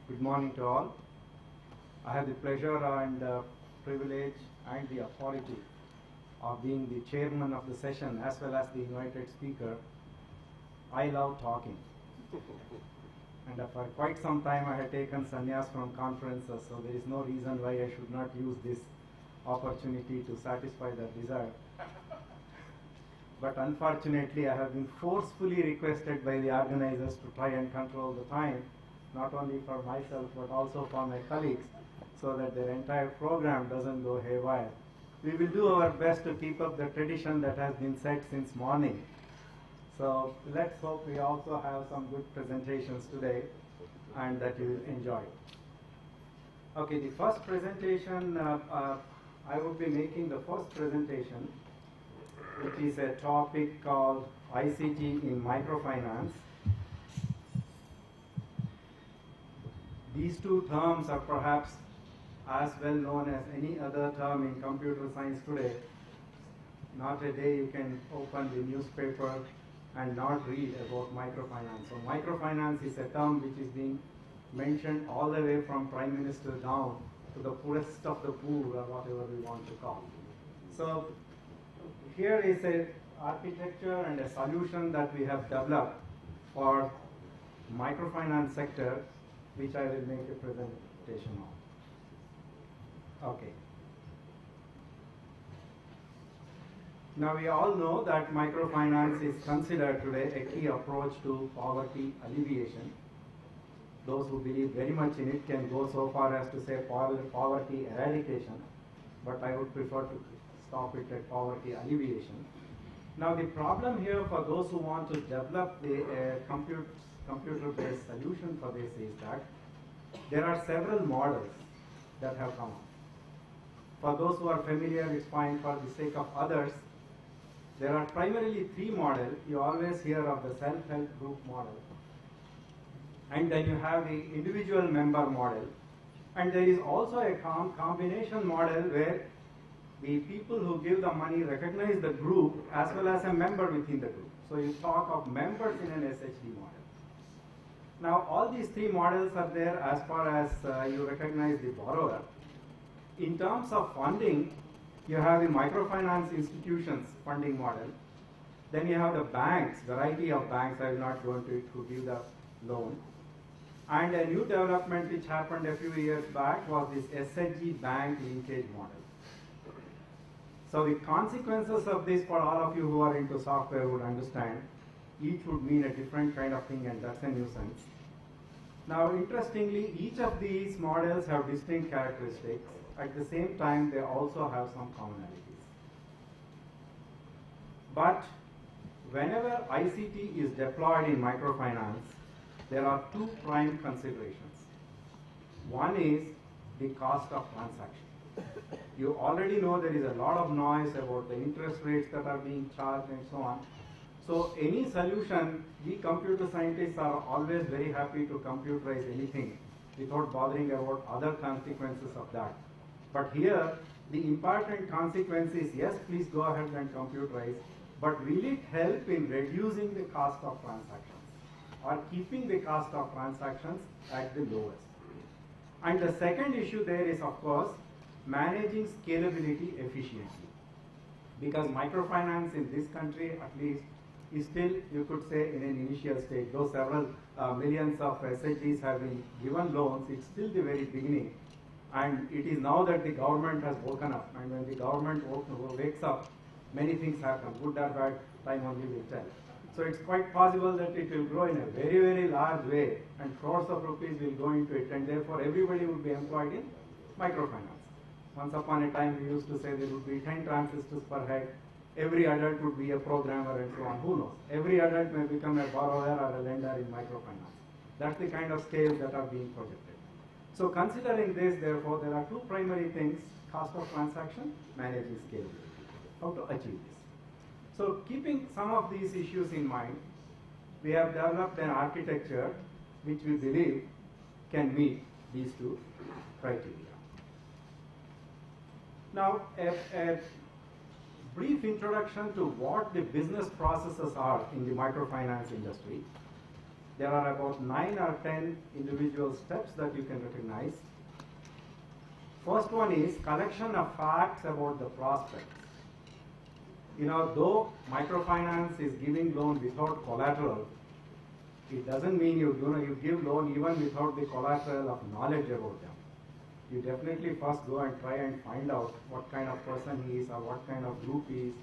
Good morning to all. I have the pleasure and privilege and the authority of being the chairman of the session as well as the invited speaker. I love talking. And for quite some time I had taken sannyas from conferences, so there is no reason why I should not use this opportunity to satisfy that desire. But unfortunately I have been forcefully requested by the organizers to try and control the time, not only for myself but also for my colleagues, so that their entire program doesn't go haywire. We will do our best to keep up the tradition that has been set since morning. So let's hope we also have some good presentations today and that you will enjoy. Okay, the first presentation, I will be making the first presentation, which is a topic called ICT in microfinance. These two terms are perhaps as well known as any other term in computer science today. Not a day you can open the newspaper and not read about microfinance. So microfinance is a term which is being mentioned all the way from Prime Minister down to the poorest of the poor, or whatever we want to call. So here is a architecture and a solution that we have developed for microfinance sector, which I will make a presentation on. Okay. Now we all know that microfinance is considered today a key approach to poverty alleviation. Those who believe very much in it can go so far as to say poverty eradication, but I would prefer to stop it at poverty alleviation. Now the problem here for those who want to develop the computer-based solution for this is that there are several models that have come up. For those who are familiar, it's fine. For the sake of others, there are primarily three models. You always hear of the self-help group model. And then you have the individual member model. And there is also a combination model where the people who give the money recognize the group as well as a member within the group. So you talk of members in an SHG model. Now all these three models are there as far as you recognize the borrower. In terms of funding, you have the microfinance institutions funding model. Then you have the banks, variety of banks. I will not go into it to give the loan. And a new development which happened a few years back was this SHG bank linkage model. So the consequences of this, for all of you who are into software would understand, each would mean a different kind of thing, and that's a nuisance. Now interestingly, each of these models have distinct characteristics. At the same time, they also have some commonalities. But whenever ICT is deployed in microfinance, there are two prime considerations. One is the cost of transaction. You already know there is a lot of noise about the interest rates that are being charged and so on. So any solution, we computer scientists are always very happy to computerize anything without bothering about other consequences of that. But here, the important consequence is, yes, please go ahead and computerize, but will it help in reducing the cost of transactions or keeping the cost of transactions at the lowest? And the second issue there is, of course, managing scalability efficiently. Because microfinance in this country, at least, is still, you could say, in an initial stage. Though several millions of SHGs have been given loans, it's still the very beginning. And it is now that the government has woken up. And when the government wakes up, many things happen. Good or bad, time only will tell. So it's quite possible that it will grow in a very, very large way, and crores of rupees will go into it, and therefore everybody would be employed in microfinance. Once upon a time, we used to say there would be 10 transistors per head. Every adult would be a programmer and so on. Who knows? Every adult may become a borrower or a lender in microfinance. That's the kind of scales that are being projected. So considering this, therefore, there are two primary things: cost of transaction, managing scalability. How to achieve this? So keeping some of these issues in mind, we have developed an architecture which we believe can meet these two criteria. Now, a brief introduction to what the business processes are in the microfinance industry. there are about 9 or 10 individual steps that you can recognize. First one is collection of facts about the prospects. Though microfinance is giving loan without collateral, it doesn't mean you give loan even without the collateral of knowledge about them. You definitely first go and try and find out what kind of person he is or what kind of group he is,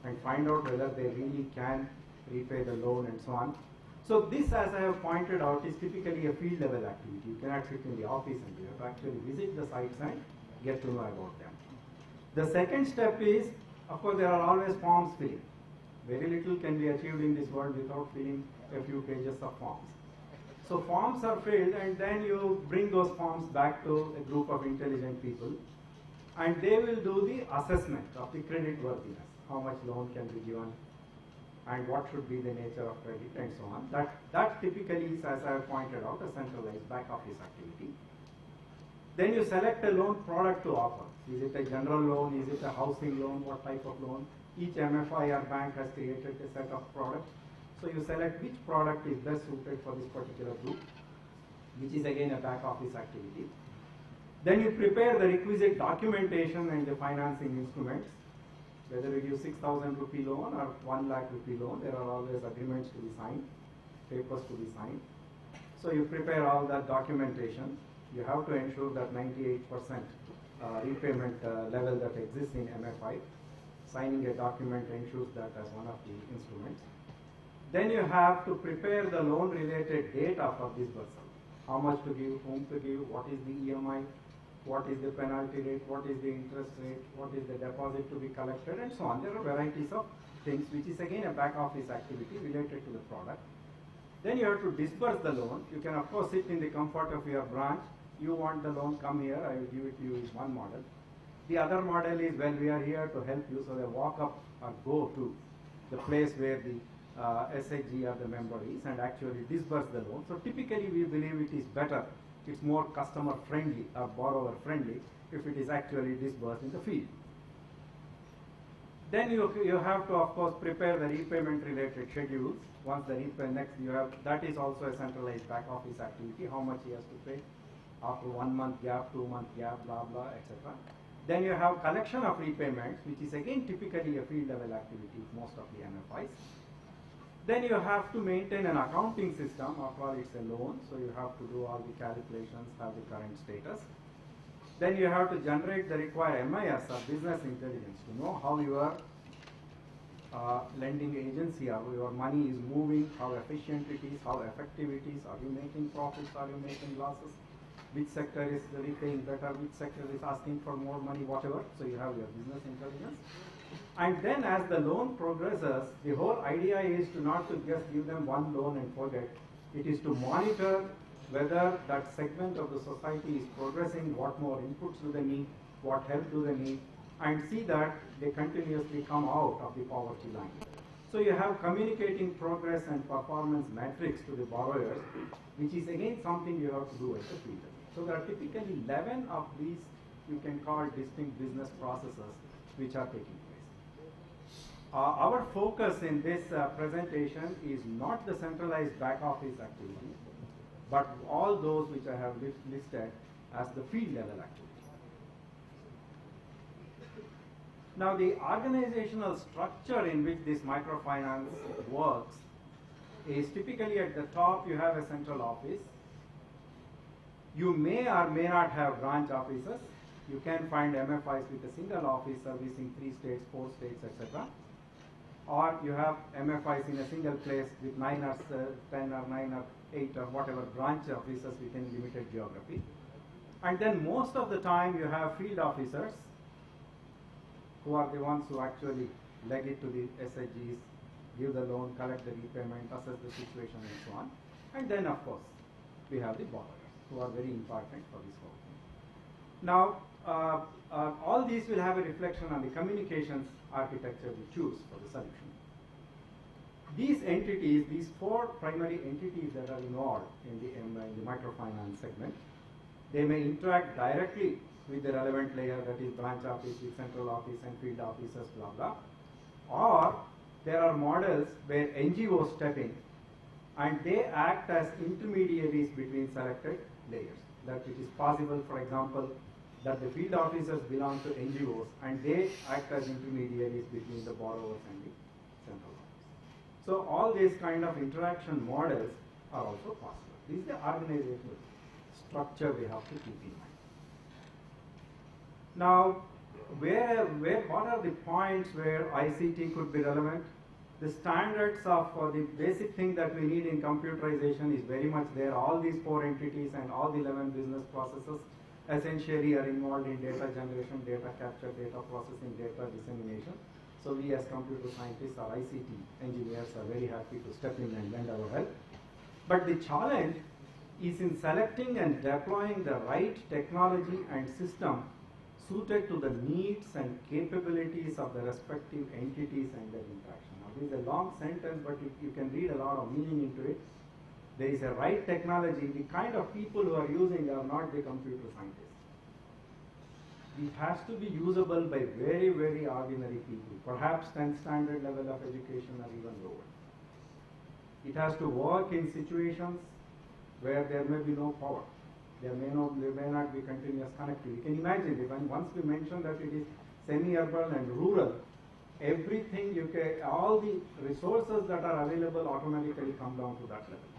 and find out whether they really can repay the loan and so on. So this, as I have pointed out, is typically a field level activity. You cannot sit in the office and you have to actually visit the sites and get to know about them. The second step is, of course, there are always forms filling. Very little can be achieved in this world without filling a few pages of forms. So forms are filled, and then you bring those forms back to a group of intelligent people, and they will do the assessment of the credit worthiness. How much loan can be given, and what should be the nature of credit, and so on. That typically is, as I have pointed out, a centralized back office activity. Then you select a loan product to offer. Is it a general loan? Is it a housing loan? What type of loan? Each MFI or bank has created a set of products. So you select which product is best suited for this particular group, which is again a back office activity. Then you prepare the requisite documentation and the financing instruments. Whether you give 6,000 rupee loan or 1 lakh rupee loan, there are always agreements to be signed, papers to be signed. So you prepare all that documentation. You have to ensure that 98% repayment level that exists in MFI. Signing a document ensures that as one of the instruments. Then you have to prepare the loan related data for disbursal. How much to give, whom to give, what is the EMI, what is the penalty rate, what is the interest rate, what is the deposit to be collected, and so on. There are varieties of things, which is again a back office activity related to the product. Then you have to disburse the loan. You can of course sit in the comfort of your branch. You want the loan, come here, I will give it to you, is one model. The other model is, well, we are here to help you, so they walk up or go to the place where the SHG or the member is and actually disburse the loan. So typically we believe it is better, it's more customer friendly or borrower friendly if it is actually disbursed in the field. Then you have to of course prepare the repayment related schedules. Once the next you have, that is also a centralized back office activity, how much he has to pay after 1 month gap, 2 month gap, blah blah, etc. Then you have collection of repayments, which is again typically a field level activity of most of the MFIs. Then you have to maintain an accounting system. After all, it's a loan, so you have to do all the calculations, have the current status. Then you have to generate the required MIS or business intelligence to know how your lending agency or your money is moving, how efficient it is, how effective it is, are you making profits, are you making losses, which sector is repaying better, which sector is asking for more money, whatever. So you have your business intelligence. And then as the loan progresses, the whole idea is to not to just give them one loan and forget. It is to monitor whether that segment of the society is progressing, what more inputs do they need, what help do they need, and see that they continuously come out of the poverty line. So you have communicating progress and performance metrics to the borrowers, which is again something you have to do as a field. So there are typically 11 of these you can call distinct business processes which are taking place. Our focus in this presentation is not the centralized back office activity, but all those which I have listed as the field level activity. Now the organizational structure in which this microfinance works is typically at the top you have a central office. You may or may not have branch offices. You can find MFIs with a single office servicing 3 states, 4 states, etc. Or you have MFIs in a single place with 9 or 10 or 9 or 8 or whatever branch offices within limited geography. And then most of the time you have field officers who are the ones who actually leg it to the SHGs, give the loan, collect the repayment, assess the situation and so on. And then of course we have the borrowers who are very important for this whole thing. Now all these will have a reflection on the communications architecture we choose for the solution. These entities, these 4 primary entities that are involved in the microfinance segment, they may interact directly with the relevant layer, that is branch office, with central office and field officers, blah blah. Or there are models where NGOs step in and they act as intermediaries between selected layers. That it is possible, for example, that the field officers belong to NGOs and they act as intermediaries between the borrowers and the central office. So all these kind of interaction models are also possible. This is the organizational structure we have to keep in mind. Now, what are the points where ICT could be relevant? The standards of the basic thing that we need in computerization is very much there. All these 4 entities and all the 11 business processes essentially are involved in data generation, data capture, data processing, data dissemination. So we as computer scientists or ICT engineers are very happy to step in and lend our help. But the challenge is in selecting and deploying the right technology and system suited to the needs and capabilities of the respective entities and their interaction. Now, this is a long sentence, but you can read a lot of meaning into it. There is a right technology. The kind of people who are using are not the computer scientists. It has to be usable by very, very ordinary people, perhaps 10th standard level of education or even lower. It has to work in situations where there may be no power. There may not be continuous connectivity. You can imagine it, once we mention that it is semi-urban and rural, everything all the resources that are available automatically come down to that level.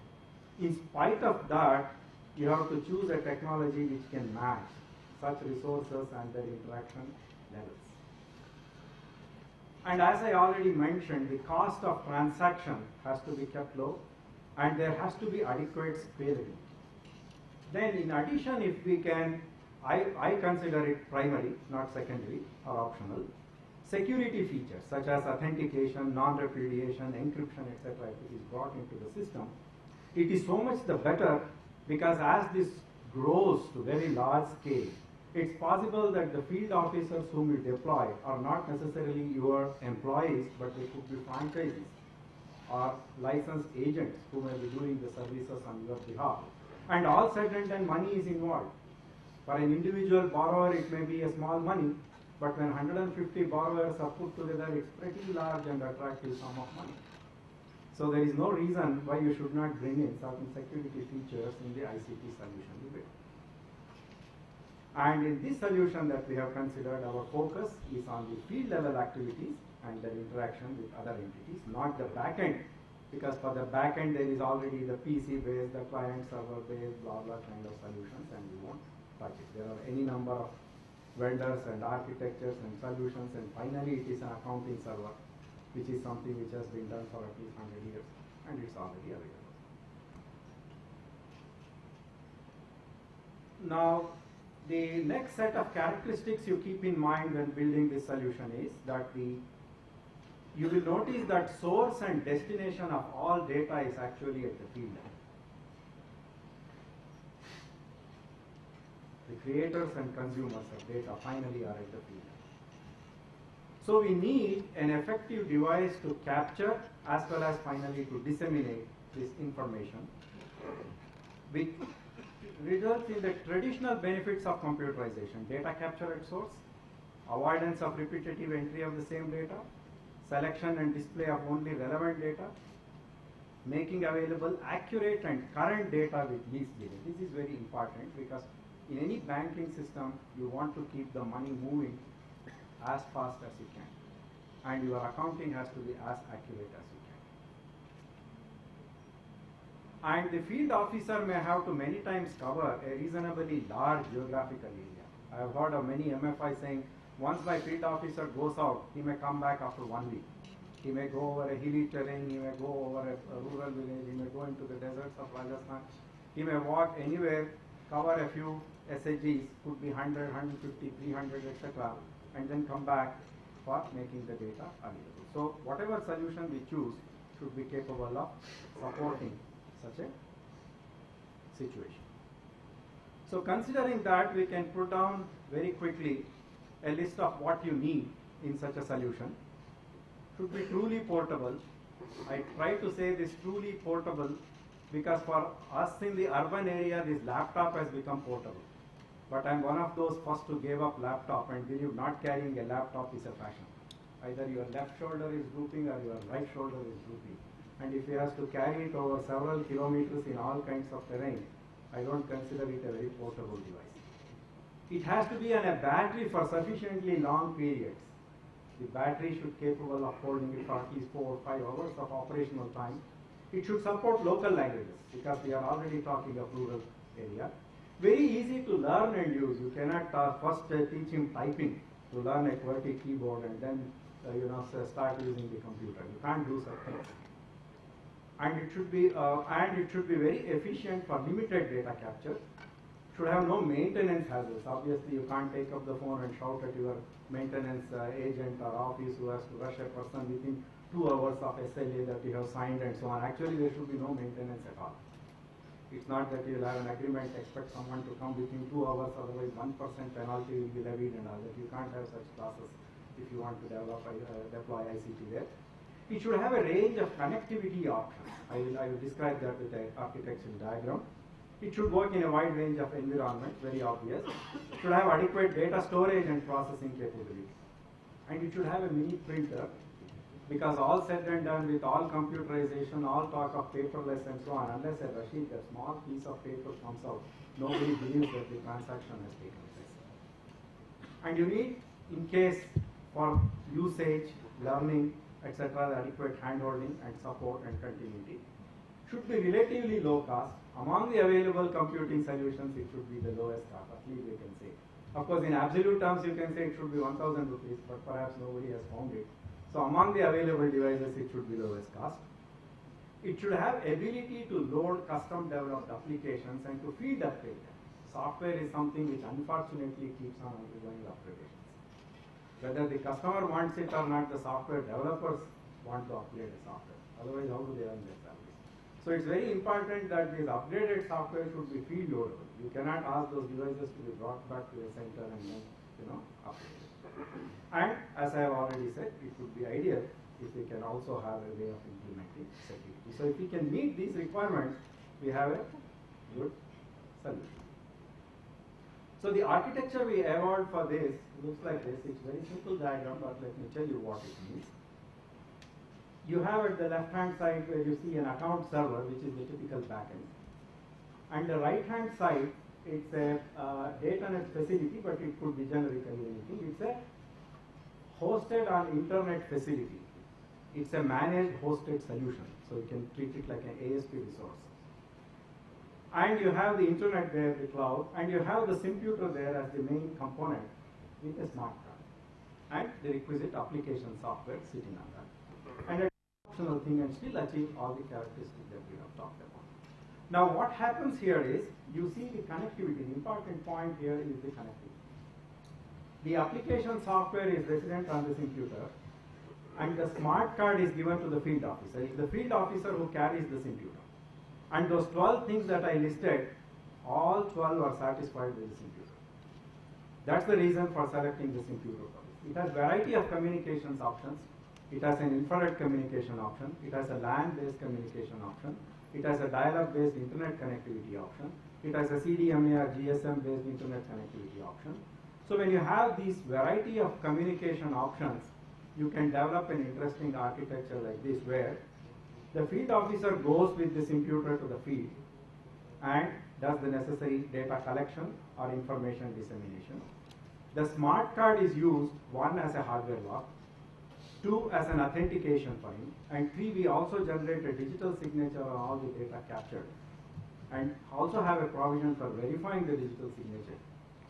In spite of that, you have to choose a technology which can match such resources and their interaction levels. And as I already mentioned, the cost of transaction has to be kept low and there has to be adequate scalability. Then in addition, if we can, I consider it primary, not secondary or optional, security features such as authentication, non-repudiation, encryption, etc. if it is brought into the system, it is so much the better because as this grows to very large scale, it's possible that the field officers whom you deploy are not necessarily your employees, but they could be franchisees or licensed agents who may be doing the services on your behalf. And all said and done, money is involved. For an individual borrower, it may be a small money, but when 150 borrowers are put together, it's pretty large and attractive sum of money. So there is no reason why you should not bring in certain security features in the ICT solution you build. And in this solution that we have considered, our focus is on the field level activities and their interaction with other entities, not the backend, because for the backend there is already the PC based, the client server based, blah blah kind of solutions, and we won't touch it. There are any number of vendors and architectures and solutions, and finally it is an accounting server, which is something which has been done for at least 100 years, and it's already available. Now, the next set of characteristics you keep in mind when building this solution is that you will notice that source and destination of all data is actually at the field level. The creators and consumers of data finally are at the field level. So we need an effective device to capture as well as finally to disseminate this information, which results in the traditional benefits of computerization: data capture at source, avoidance of repetitive entry of the same data, selection and display of only relevant data, making available accurate and current data with least delay. This is very important because in any banking system, you want to keep the money moving as fast as you can, and your accounting has to be as accurate as you can. And the field officer may have to many times cover a reasonably large geographical area. I have heard of many MFI saying, once my field officer goes out, he may come back after 1 week. He may go over a hilly terrain, he may go over a rural village, he may go into the deserts of Rajasthan. He may walk anywhere, cover a few SHGs, could be 100, 150, 300, etc., and then come back for making the data available. So whatever solution we choose should be capable of supporting such a situation. So considering that, we can put down very quickly a list of what you need in such a solution. Should be truly portable. I try to say this truly portable because for us in the urban area, this laptop has become portable. But I'm one of those first to give up laptop, and believe not carrying a laptop is a fashion. Either your left shoulder is drooping or your right shoulder is drooping. and if he has to carry it over several kilometers in all kinds of terrain, I don't consider it a very portable device. It has to be on a battery for sufficiently long periods. The battery should be capable of holding it for at least 4 or 5 hours of operational time. It should support local languages because we are already talking of rural area. Very easy to learn and use. You cannot first teach him typing to learn a QWERTY keyboard and then start using the computer. You can't do such things. And it should be very efficient for limited data capture. Should have no maintenance hassles. Obviously, you can't take up the phone and shout at your maintenance agent or office who has to rush a person within 2 hours of SLA that you have signed and so on. Actually, there should be no maintenance at all. It's not that you'll have an agreement, expect someone to come within 2 hours, otherwise 1% penalty will be levied and all that. You can't have such classes if you want to deploy ICT there. It should have a range of connectivity options. I will describe that with an architectural diagram. It should work in a wide range of environments, very obvious. It should have adequate data storage and processing capability. And it should have a mini printer, because all said and done with all computerization, all talk of paperless and so on, unless a Rashid, a small piece of paper comes out, nobody believes that the transaction has taken place. And you need, in case for usage, learning, etc., adequate handholding and support and continuity. Should be relatively low cost. Among the available computing solutions, it should be the lowest cost, at least we can say. Of course, in absolute terms, you can say it should be 1,000 rupees, but perhaps nobody has found it. So among the available devices, it should be lowest cost. It should have ability to load custom developed applications and to feed upgrade. Software is something which unfortunately keeps on undergoing upgradations. Whether the customer wants it or not, the software developers want to upgrade the software. Otherwise, how do they earn their salaries? So it's very important that this upgraded software should be field loadable. You cannot ask those devices to be brought back to a center and then upgraded. And as I have already said, it would be ideal if we can also have a way of implementing security. So if we can meet these requirements, we have a good solution. So the architecture we evolved for this looks like this. It's a very simple diagram, but let me tell you what it means. You have at the left-hand side where you see an account server, which is the typical backend. And the right-hand side, it's a datanet facility, but it could be generically anything. It's a hosted on internet facility. It's a managed hosted solution, so you can treat it like an ASP resource. And you have the internet there, the cloud, and you have the computer there as the main component with a smart card and the requisite application software sitting on that. And an optional thing and still achieve all the characteristics that we have talked about. Now what happens here is, you see the connectivity. The important point here is the connectivity. The application software is resident on the computer, and the smart card is given to the field officer. It's the field officer who carries the computer. And those 12 things that I listed, all 12 are satisfied with the computer. That's the reason for selecting the computer. It has variety of communications options. It has an infrared communication option. It has a LAN-based communication option. It has a dial-up-based internet connectivity option. It has a CDMA or GSM-based internet connectivity option. So when you have these variety of communication options, you can develop an interesting architecture like this, where the field officer goes with this computer to the field and does the necessary data collection or information dissemination. The smart card is used, 1 as a hardware lock, 2 as an authentication point, and 3, we also generate a digital signature on all the data captured, and also have a provision for verifying the digital signature,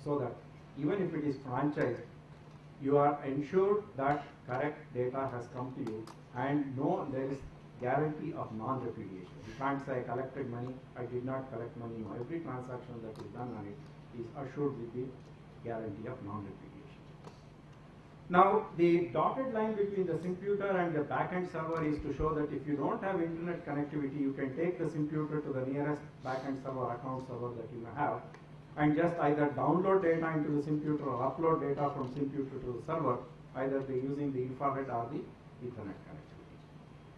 so that even if it is franchised, you are ensured that correct data has come to you, and there is guarantee of non-repudiation. You can't say I collected money, I did not collect money. No, every transaction that is done on it is assured with the guarantee of non-repudiation. Now, the dotted line between the computer and the backend server is to show that if you don't have internet connectivity, you can take the computer to the nearest backend server, account server that you may have, and just either download data into the computer or upload data from computer to the server, either by using the infrared or the Ethernet connectivity.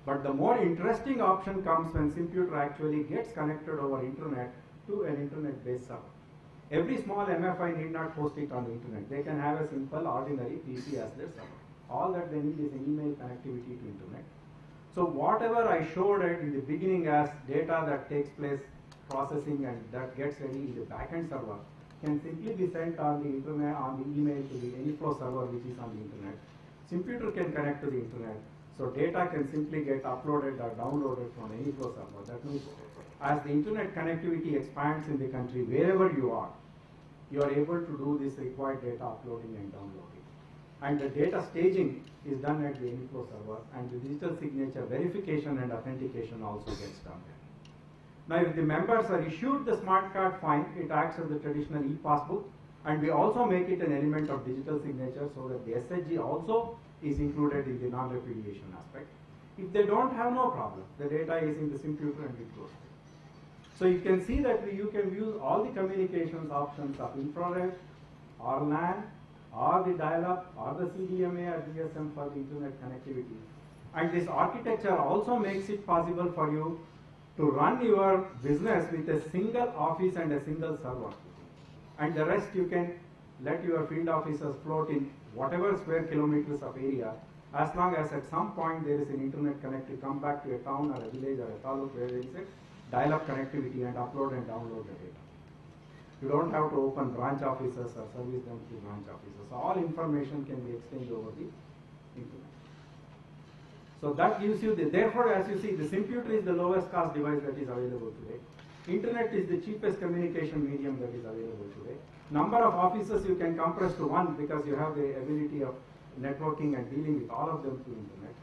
But the more interesting option comes when computer actually gets connected over internet to an internet-based server. Every small MFI need not host it on the internet. They can have a simple ordinary PC as their server. All that they need is an email connectivity to internet. So whatever I showed it in the beginning as data that takes place processing and that gets ready in the backend server can simply be sent on the internet, on the email to the Anyflow server which is on the internet. Computer can connect to the internet, so data can simply get uploaded or downloaded from Anyflow server. That means as the internet connectivity expands in the country, wherever you are able to do this required data uploading and downloading. And the data staging is done at the Anyflow server, and the digital signature verification and authentication also gets done there. Now, if the members are issued the smart card, fine, it acts as the traditional e-passbook, and we also make it an element of digital signature so that the SHG also is included in the non-repudiation aspect. If they don't have, no problem. The data is in the computer and it goes. So you can see that you can use all the communications options of infrared or LAN or the dial-up or the CDMA or GSM for the internet connectivity. And this architecture also makes it possible for you to run your business with a single office and a single server. And the rest you can let your field officers float in whatever square kilometers of area, as long as at some point there is an internet connect to come back to a town or a village or a taluk where there is a dial-up connectivity and upload and download the data. You don't have to open branch offices or service them through branch offices. So all information can be exchanged over the internet. So that gives you therefore as you see, the computer is the lowest cost device that is available today. Internet is the cheapest communication medium that is available today. Number of offices you can compress to one because you have the ability of networking and dealing with all of them through internet.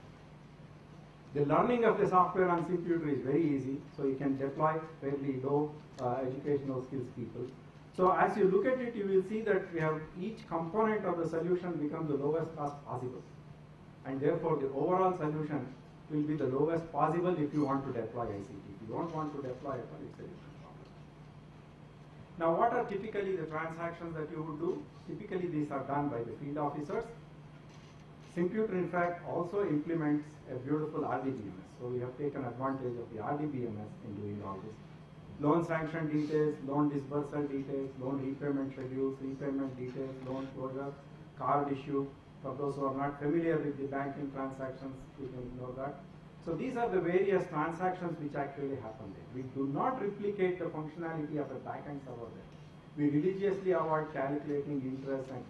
The learning of the software on computer is very easy, so you can deploy fairly low educational skills people. So as you look at it, you will see that we have each component of the solution become the lowest cost possible. And therefore the overall solution will be the lowest possible if you want to deploy ICT. If you don't want to deploy it, it's a different problem. Now what are typically the transactions that you would do? Typically these are done by the field officers. Computer in fact also implements a beautiful RDBMS. So we have taken advantage of the RDBMS in doing all this. Loan sanction details, loan disbursal details, loan repayment schedules, repayment details, loan closure, card issue. For those who are not familiar with the banking transactions, you can know that. So these are the various transactions which actually happen there. We do not replicate the functionality of a backend server there. We religiously avoid calculating interest and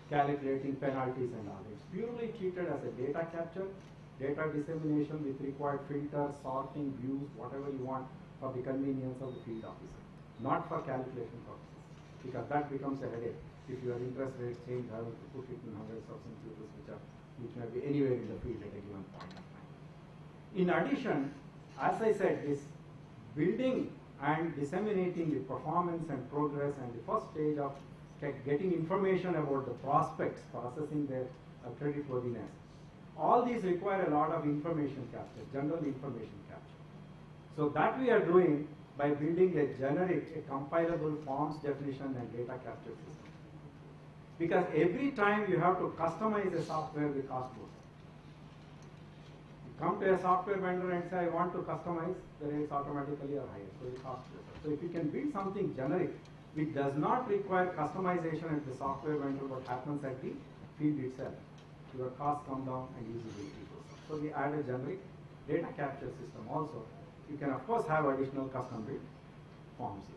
calculating penalties and all. It's purely treated as a data capture, data dissemination with required filters, sorting, views, whatever you want for the convenience of the field officer, not for calculation purposes, because that becomes a headache. If your interest rates change, having to put it in hundreds of computers which may be anywhere in the field at a given point of time. In addition, as I said, this building and disseminating the performance and progress and the first stage of getting information about the prospects for assessing their creditworthiness. All these require a lot of information capture, general information capture. So that we are doing by building a generic, a compilable forms definition and data capture system. Because every time you have to customize a software, the cost goes up. You come to a software vendor and say, I want to customize, the rates automatically are higher, so the cost goes up. So if you can build something generic, which does not require customization at the software vendor, what happens at the field itself, your costs come down and usability goes up. So we add a generic data capture system also. You can of course have additional custom built forms here.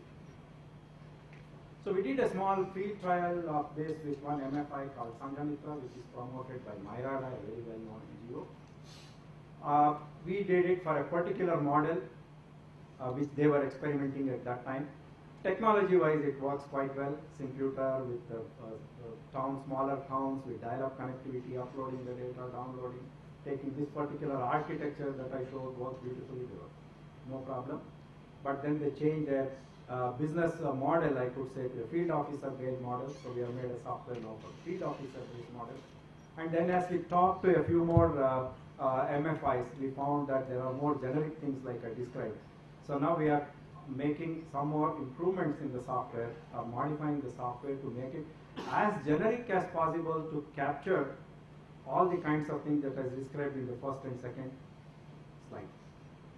So we did a small field trial of this with one MFI called Sanghamitra, which is promoted by Myrada, a very well-known NGO. We did it for a particular model which they were experimenting at that time. Technology-wise, it works quite well. Computer with smaller towns with dial-up connectivity, uploading the data, downloading, taking this particular architecture that I showed works beautifully. No problem. But then they changed their business model, I could say, to a field officer based model. So we have made a software now for field officer based model. And then as we talked to a few more MFIs, we found that there are more generic things like I described. So now we are making some more improvements in the software, modifying the software to make it as generic as possible to capture all the kinds of things that I described in the first and second slide.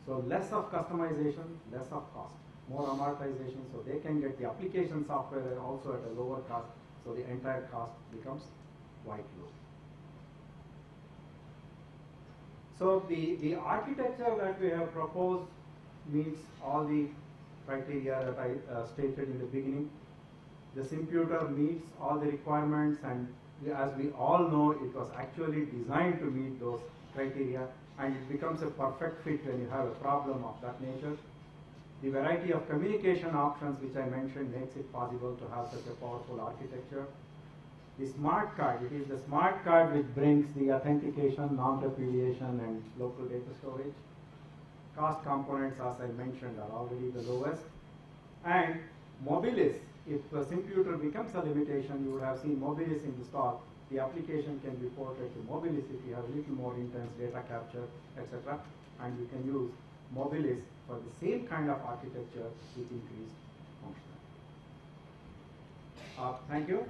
So less of customization, less of cost, more amortization, so they can get the application software also at a lower cost, so the entire cost becomes quite low. So the architecture that we have proposed meets all the criteria that I stated in the beginning. The Simputer meets all the requirements, and as we all know, it was actually designed to meet those criteria, and it becomes a perfect fit when you have a problem of that nature. The variety of communication options which I mentioned makes it possible to have such a powerful architecture. The smart card, it is the smart card which brings the authentication, non-repudiation, and local data storage. Cost components, as I mentioned, are already the lowest. And Mobilis, if Simputer becomes a limitation, you would have seen Mobilis in the stock. The application can be ported to Mobilis if you have a little more intense data capture, etc. And you can use Mobilis for the same kind of architecture with increased functionality. Thank you.